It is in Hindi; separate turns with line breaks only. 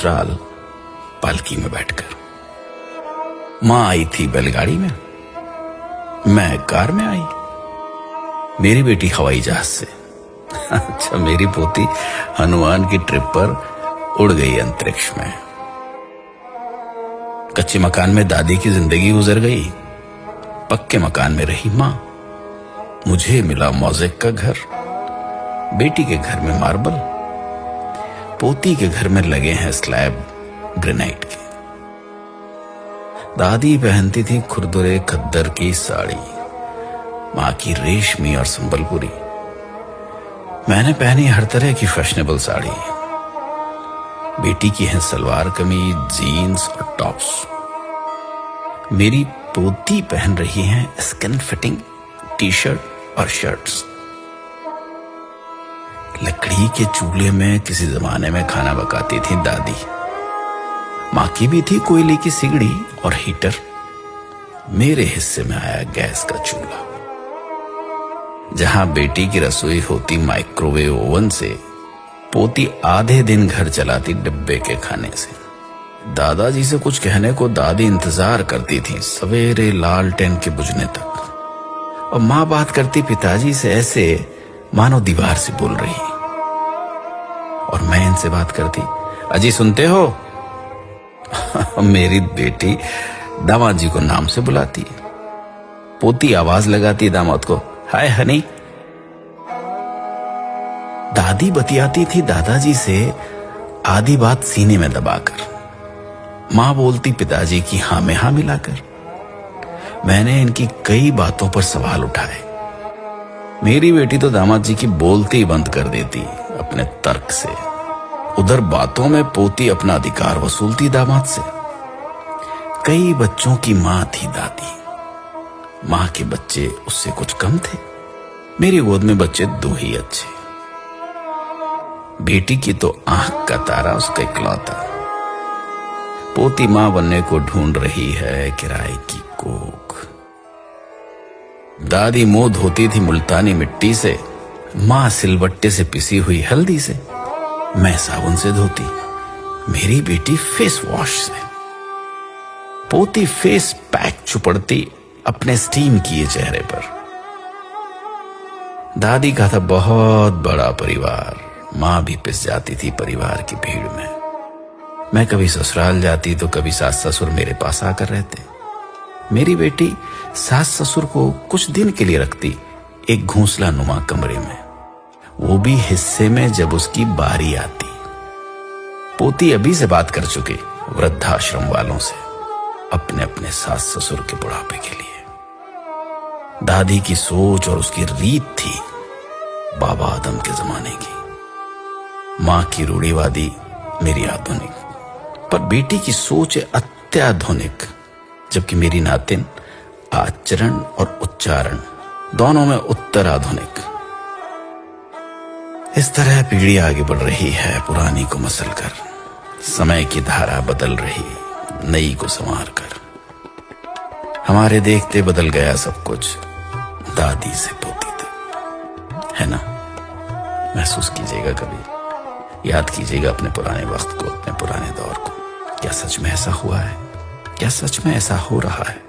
ससुराल पालकी में बैठकर। मां आई थी बैलगाड़ी में, मैं कार में आई, मेरी बेटी हवाई जहाज से। अच्छा, मेरी पोती हनुमान की ट्रिप पर उड़ गई अंतरिक्ष में। कच्चे मकान में दादी की जिंदगी गुजर गई, पक्के मकान में रही मां। मुझे मिला मोज़ेक का घर, बेटी के घर में मार्बल, पोती के घर में लगे हैं स्लैब ग्रेनाइट के। दादी पहनती थी खुरदुरे खद्दर की साड़ी, मां की रेशमी और संबलपुरी। मैंने पहनी हर तरह की फैशनेबल साड़ी। बेटी की है सलवार कमीज, जीन्स और टॉप्स। मेरी पोती पहन रही है स्किन फिटिंग टी शर्ट और शर्ट्स। लकड़ी के चूल्हे में किसी जमाने में खाना पकाती थी दादी। मां की भी थी कोयले की सिगड़ी और हीटर। मेरे हिस्से में आया गैस का चूल्हा। जहां बेटी की रसोई होती माइक्रोवेव ओवन से, पोती आधे दिन घर चलाती डिब्बे के खाने से। दादाजी से कुछ कहने को दादी इंतजार करती थी सवेरे लालटेन के बुझने तक, और मां बात करती पिताजी से ऐसे मानो दीवार से बोल रही, और मैं इनसे बात करती, अजी सुनते हो? मेरी बेटी दामाद जी को नाम से बुलाती, पोती आवाज लगाती दामाद को, हाय हनी। दादी बतियाती थी दादाजी से आधी बात सीने में दबाकर, मां बोलती पिताजी की हां में हां मिलाकर। मैंने इनकी कई बातों पर सवाल उठाए। मेरी बेटी तो दामाद जी की बोलती ही बंद कर देती अपने तर्क से। उधर बातों में पोती अपना अधिकार वसूलती दामाद से। कई बच्चों की मां थी दादी, मां के बच्चे उससे कुछ कम थे। मेरी गोद में बच्चे दो ही अच्छे। बेटी की तो आंख का तारा उसका इकलौता। पोती मां बनने को ढूंढ रही है किराए की कोख। दादी मुंह धोती थी मुल्तानी मिट्टी से, मां सिलबट्टे से पिसी हुई हल्दी से, मैं साबुन से धोती, मेरी बेटी फेस वॉश से। पोती फेस पैक चुपड़ती अपने स्टीम किए चेहरे पर। दादी का था बहुत बड़ा परिवार, मां भी पिस जाती थी परिवार की भीड़ में। मैं कभी ससुराल जाती तो कभी सास ससुर मेरे पास आकर रहते। मेरी बेटी सास ससुर को कुछ दिन के लिए रखती एक घोंसला नुमा कमरे में, वो भी हिस्से में जब उसकी बारी आती। पोती अभी से बात कर चुकी वृद्धाश्रम वालों से अपने अपने सास ससुर के बुढ़ापे के लिए। दादी की सोच और उसकी रीत थी बाबा आदम के जमाने की। मां की रूढ़िवादी, मेरी आधुनिक, पर बेटी की सोच है अत्याधुनिक, जबकि मेरी नातिन आचरण और उच्चारण दोनों में उत्तर आधुनिक। इस तरह पीढ़ी आगे बढ़ रही है पुरानी को मसलकर, समय की धारा बदल रही नई को संवार कर। हमारे देखते बदल गया सब कुछ, दादी से पोती तक, है ना? महसूस कीजिएगा, कभी याद कीजिएगा अपने पुराने वक्त को, अपने पुराने दौर को। क्या सच में ऐसा हुआ है? क्या सच में ऐसा हो रहा है?